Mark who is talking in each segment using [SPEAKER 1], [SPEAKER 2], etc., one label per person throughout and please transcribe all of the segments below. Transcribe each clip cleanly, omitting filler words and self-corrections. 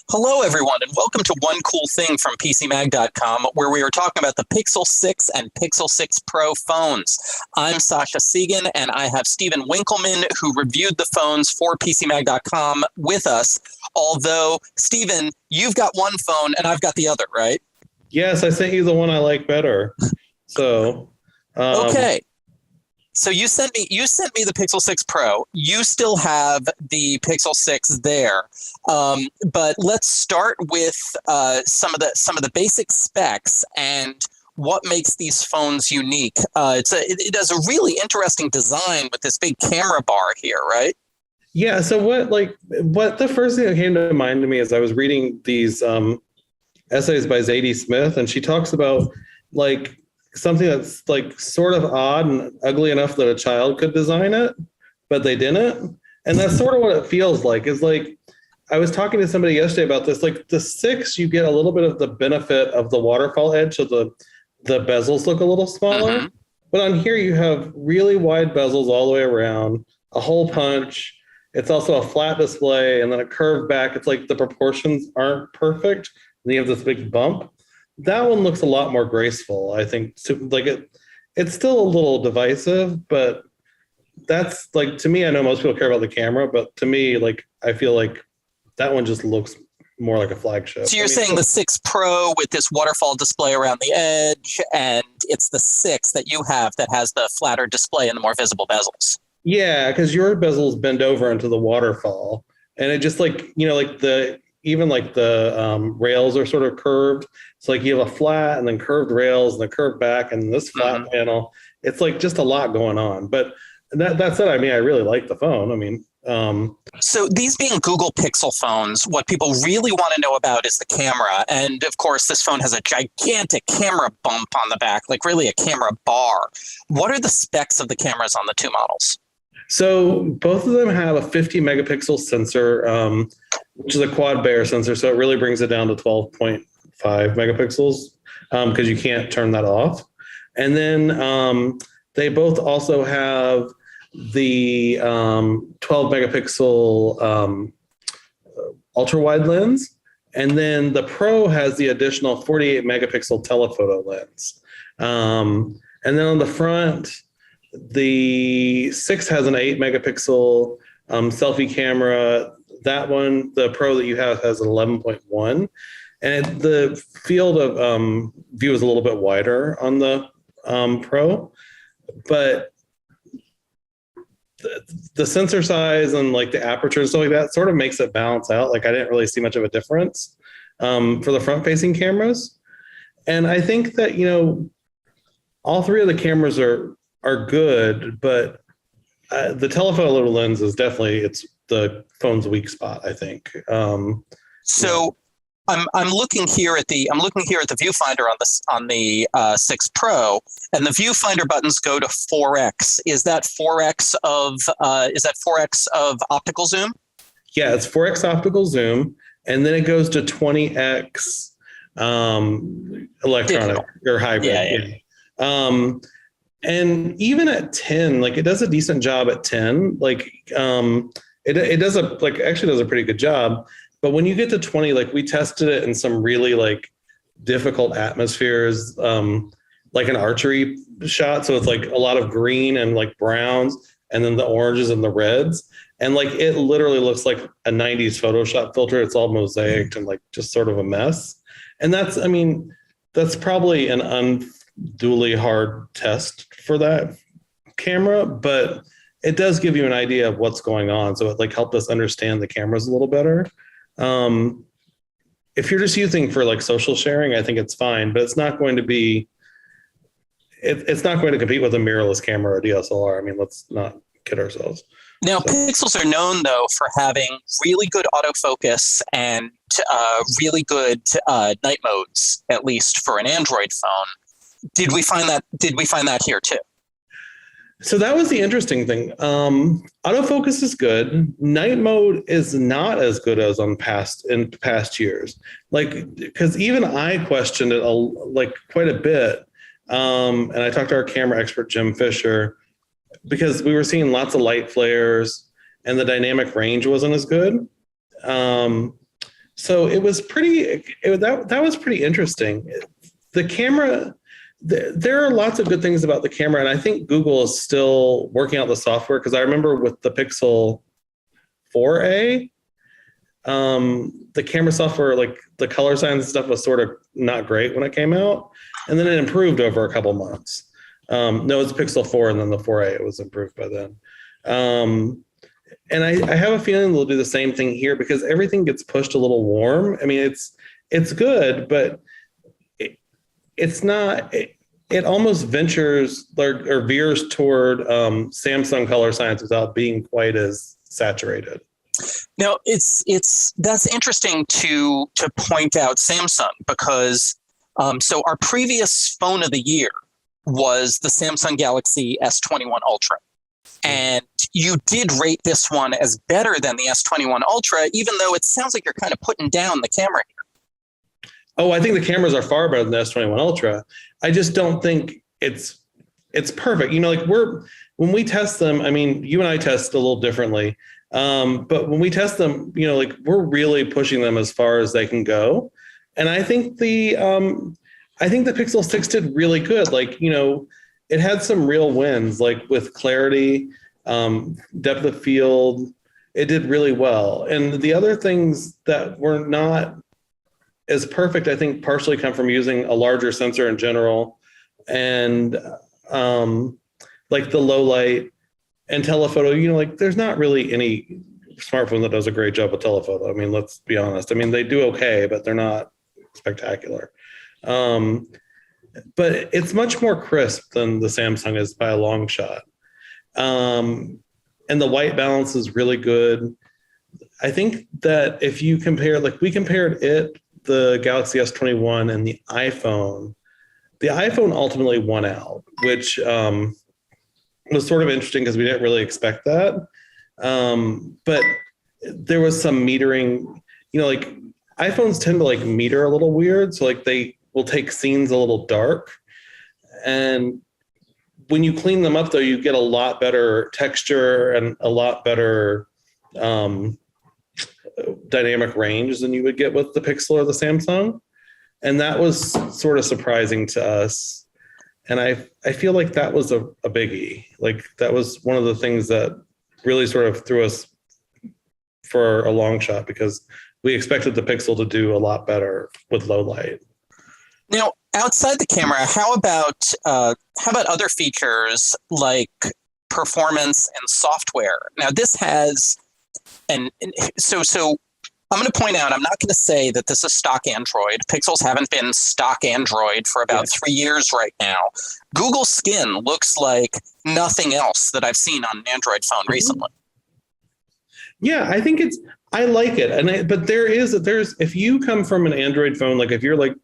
[SPEAKER 1] Hello, everyone, and welcome to One Cool Thing from PCMag.com, where we are talking about the Pixel 6 and Pixel 6 Pro phones. I'm Sasha Segan, and I have Stephen Winkleman, who reviewed the phones for PCMag.com with us. Although, Stephen, you've got one phone, and I've got the other, right?
[SPEAKER 2] Yes, I sent you the one I like better. So,
[SPEAKER 1] Okay. So you sent me the Pixel 6 Pro. You still have the Pixel 6 there, but let's start with some of the basic specs and what makes these phones unique. It has a really interesting design with this big camera bar here, right?
[SPEAKER 2] Yeah. So what the first thing that came to mind to me is I was reading these essays by Zadie Smith, and she talks about like something that's like sort of odd and ugly enough that a child could design it, but they didn't. And that's sort of what it feels like. Is like, I was talking to somebody yesterday about this, like the 6, you get a little bit of the benefit of the waterfall edge. So the bezels look a little smaller, but on here you have really wide bezels all the way around, a hole punch. It's also a flat display and then a curved back. It's like the proportions aren't perfect. And you have this big bump. That one looks a lot more graceful, I think. It's still a little divisive, but that's like, to me, I know most people care about the camera, but to me, like, I feel like that one just looks more like a flagship.
[SPEAKER 1] So you're saying the 6 Pro with this waterfall display around the edge, and it's the 6 that you have that has the flatter display and the more visible bezels.
[SPEAKER 2] Yeah, because your bezels bend over into the waterfall, and it just like, like the rails are sort of curved. It's like you have a flat and then curved rails and a curved back and this flat panel. It's like just a lot going on. But that said, I mean, I really like the phone. I mean,
[SPEAKER 1] so these being Google Pixel phones, what people really want to know about is the camera. And of course, this phone has a gigantic camera bump on the back, like really a camera bar. What are the specs of the cameras on the two models?
[SPEAKER 2] So both of them have a 50 megapixel sensor, which is a quad Bayer sensor. So it really brings it down to 12.5 megapixels because you can't turn that off. And then they both also have the 12 megapixel ultra wide lens. And then the Pro has the additional 48 megapixel telephoto lens. And then on the front, the 6 has an 8 megapixel selfie camera. That one, the Pro that you have, has an 11.1. And the field of view is a little bit wider on the Pro. But the sensor size and like the aperture and stuff like that sort of makes it balance out. Like I didn't really see much of a difference for the front-facing cameras. And I think that, all three of the cameras are good, but the telephoto lens is definitely, it's the phone's weak spot, I think.
[SPEAKER 1] I'm looking here at the viewfinder on the 6 Pro, and the viewfinder buttons go to 4x. Is that 4x of optical zoom?
[SPEAKER 2] Yeah, it's 4x optical zoom, and then it goes to 20x electronic
[SPEAKER 1] Digital.
[SPEAKER 2] or hybrid. Yeah. And even at 10, like it does a decent job at 10. Like it does a pretty good job. But when you get to 20, like we tested it in some really like difficult atmospheres, like an archery shot. So it's like a lot of green and like browns, and then the oranges and the reds. And like it literally looks like a 90s Photoshop filter. It's all mosaicked and like just sort of a mess. And that's probably an unduly hard test for that camera, but it does give you an idea of what's going on. So it like helped us understand the cameras a little better. If you're just using for like social sharing, I think it's fine, but it's not going to be, it's not going to compete with a mirrorless camera or DSLR. I mean, let's not kid ourselves.
[SPEAKER 1] Now, Pixels are known, though, for having really good autofocus and really good night modes, at least for an Android phone. Did we find that here too?
[SPEAKER 2] So that was the interesting thing. Autofocus is good. Night mode is not as good as in past years. Like, because even I questioned it quite a bit. And I talked to our camera expert, Jim Fisher, because we were seeing lots of light flares and the dynamic range wasn't as good. So it was that was pretty interesting. The camera, there are lots of good things about the camera, and I think Google is still working out the software, because I remember with the Pixel 4a, the camera software, like the color science and stuff, was sort of not great when it came out, and then it improved over a couple months. No, it's Pixel 4 and then the 4a, it was improved by then. And I have a feeling they'll do the same thing here, because everything gets pushed a little warm. I mean, it's good, but it's not. It almost ventures or veers toward Samsung color science without being quite as saturated.
[SPEAKER 1] Now, that's interesting to point out Samsung, because so our previous phone of the year was the Samsung Galaxy S21 Ultra. And you did rate this one as better than the S21 Ultra, even though it sounds like you're kind of putting down the camera here.
[SPEAKER 2] Oh, I think the cameras are far better than the S21 Ultra. I just don't think it's perfect. You know, like when we test them, I mean, you and I test a little differently. But when we test them, you know, like we're really pushing them as far as they can go. And I think the Pixel 6 did really good. Like, you know, it had some real wins, like with clarity, depth of field. It did really well. And the other things that were not as perfect, I think, partially come from using a larger sensor in general, and like the low light and telephoto. You know, like there's not really any smartphone that does a great job with telephoto. I mean, let's be honest. I mean, they do okay, but they're not spectacular. But it's much more crisp than the Samsung is by a long shot. And the white balance is really good. I think that if you compare, like we compared the Galaxy S21 and the iPhone ultimately won out, which was sort of interesting because we didn't really expect that. But there was some metering, you know, like iPhones tend to like meter a little weird. So like they will take scenes a little dark. And when you clean them up, though, you get a lot better texture and a lot better dynamic range than you would get with the Pixel or the Samsung. And that was sort of surprising to us. And I feel like that was a biggie. Like that was one of the things that really sort of threw us for a long shot, because we expected the Pixel to do a lot better with low light.
[SPEAKER 1] Now, outside the camera, how about other features like performance and software? Now, this has, and so I'm going to point out, I'm not going to say that this is stock Android. Pixels haven't been stock Android for about 3 years right now. Google Skin looks like nothing else that I've seen on an Android phone recently.
[SPEAKER 2] Yeah, I think I like it. But there's, if you come from an Android phone, like if you're like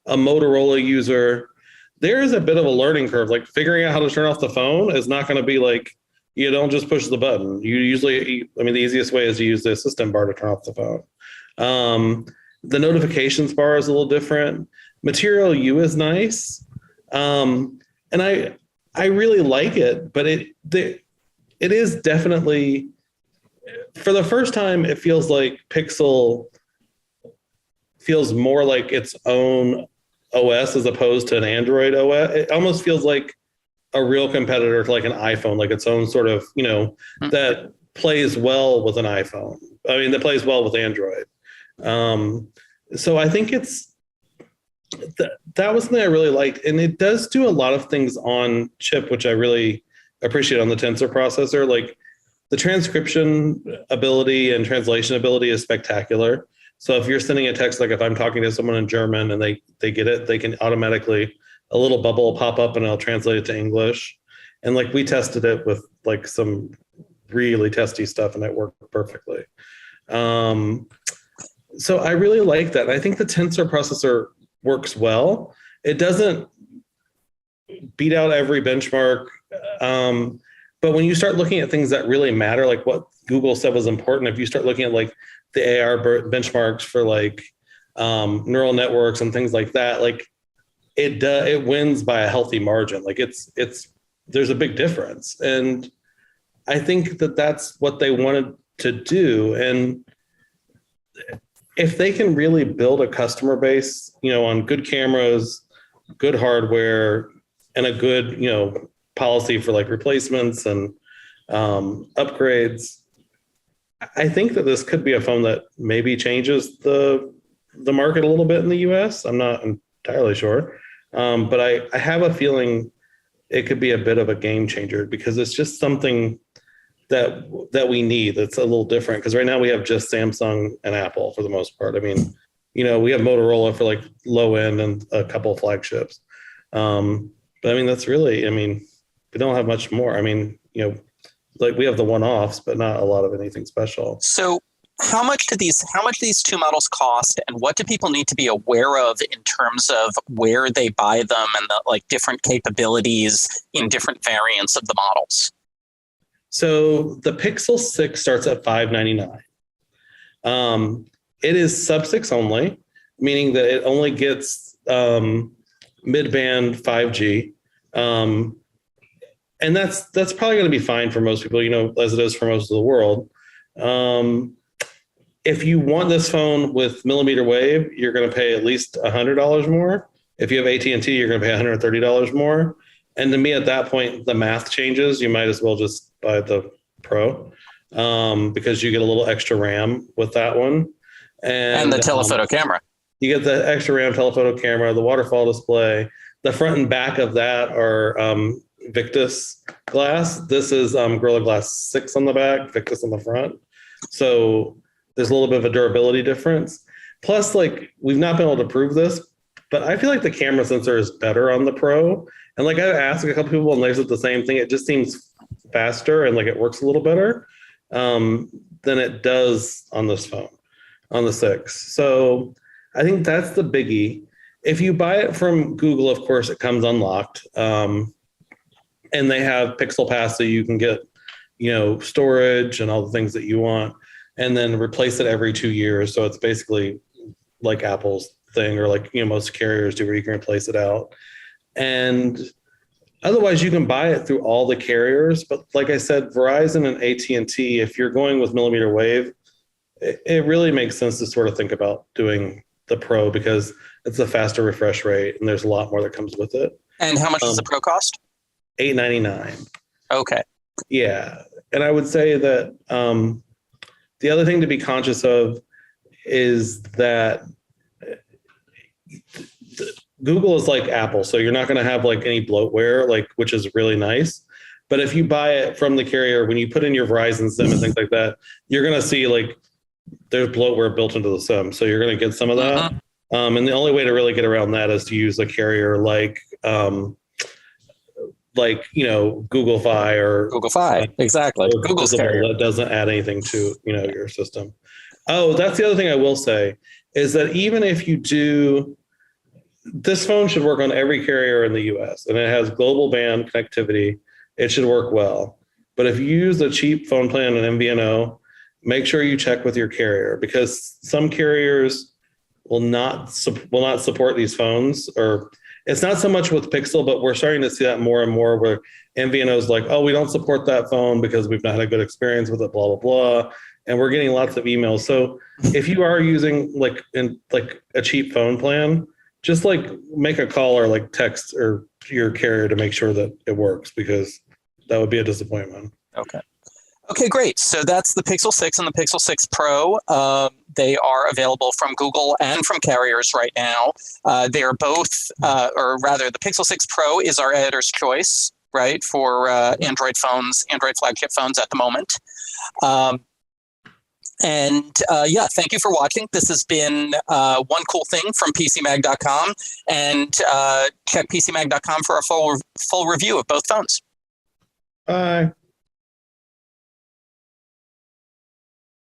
[SPEAKER 2] a Motorola user, there is a bit of a learning curve. Like figuring out how to turn off the phone is not going to be like, you don't just push the button. You usually, I mean, the easiest way is to use the assistant bar to turn off the phone. The notifications bar is a little different. Material U is nice. And I really like it, but it is definitely, for the first time, it feels like Pixel feels more like its own OS as opposed to an Android OS. It almost feels like a real competitor to like an iPhone, like its own sort of, you know, that plays well with an iPhone. I mean, that plays well with Android. So I think that was something I really liked. And it does do a lot of things on chip, which I really appreciate on the Tensor processor. Like the transcription ability and translation ability is spectacular. So if you're sending a text, like if I'm talking to someone in German and they get it, they can automatically, a little bubble will pop up and I'll translate it to English. And like we tested it with like some really testy stuff and it worked perfectly. So I really like that. I think the Tensor processor works well. It doesn't beat out every benchmark. But when you start looking at things that really matter, like what Google said was important, if you start looking at like the AR benchmarks for like neural networks and things like that, like it wins by a healthy margin. Like there's a big difference. And I think that that's what they wanted to do. And if they can really build a customer base, on good cameras, good hardware, and a good, policy for like replacements and upgrades, I think that this could be a phone that maybe changes the market a little bit in the US. I'm not entirely sure. But I have a feeling it could be a bit of a game changer because it's just something that we need that's a little different. Because right now we have just Samsung and Apple for the most part. I mean, we have Motorola for like low end and a couple of flagships. But I mean, that's really, we don't have much more. I mean, like we have the one-offs, but not a lot of anything special.
[SPEAKER 1] So how much do these two models cost, and what do people need to be aware of in terms of where they buy them and the like different capabilities in different variants of the models?
[SPEAKER 2] So the Pixel 6 starts at $599. It is sub-6 only, meaning that it only gets mid-band 5G. And that's probably going to be fine for most people, as it is for most of the world. If you want this phone with millimeter wave, you're going to pay at least $100 more. If you have AT&T, you're going to pay $130 more. And to me, at that point, the math changes. You might as well just buy the Pro because you get a little extra RAM with that one.
[SPEAKER 1] And the telephoto camera.
[SPEAKER 2] You get the extra RAM telephoto camera, the waterfall display. The front and back of that are Victus glass. This is Gorilla Glass 6 on the back, Victus on the front. So there's a little bit of a durability difference. Plus, like, we've not been able to prove this, but I feel like the camera sensor is better on the Pro. And like I asked a couple people and they said the same thing. It just seems faster and like it works a little better than it does on this phone, on the 6. So I think that's the biggie. If you buy it from Google, of course, it comes unlocked. And they have Pixel Pass so you can get, storage and all the things that you want, and then replace it every 2 years. So it's basically like Apple's thing, or like, most carriers do, where you can replace it out. And otherwise you can buy it through all the carriers. But like I said, Verizon and AT&T, if you're going with millimeter wave, it really makes sense to sort of think about doing the Pro because it's a faster refresh rate and there's a lot more that comes with it.
[SPEAKER 1] And how much does the Pro cost?
[SPEAKER 2] $899.
[SPEAKER 1] Okay.
[SPEAKER 2] Yeah. And I would say that the other thing to be conscious of is that Google is like Apple. So you're not going to have like any bloatware, which is really nice. But if you buy it from the carrier, when you put in your Verizon SIM and things like that, you're going to see like there's bloatware built into the SIM. So you're going to get some of that. And the only way to really get around that is to use a carrier like Google Fi or
[SPEAKER 1] Google Fi, exactly. Google's carrier
[SPEAKER 2] that doesn't add anything to your system. Oh, that's the other thing I will say is that even if you do, this phone should work on every carrier in the US and it has global band connectivity. It should work well. But if you use a cheap phone plan and MVNO, make sure you check with your carrier because some carriers will not support these phones. Or it's not so much with Pixel, but we're starting to see that more and more where MVNO is like, oh, we don't support that phone because we've not had a good experience with it, blah, blah, blah. And we're getting lots of emails. So if you are using like a cheap phone plan, just like make a call or like text or your carrier to make sure that it works because that would be a disappointment.
[SPEAKER 1] Okay, great. So that's the Pixel 6 and the Pixel 6 Pro. They are available from Google and from carriers right now. They are both, or rather, the Pixel 6 Pro is our editor's choice, right, for Android phones, Android flagship phones at the moment. Thank you for watching. This has been One Cool Thing from PCMag.com, and check PCMag.com for a full review of both phones.
[SPEAKER 2] Bye.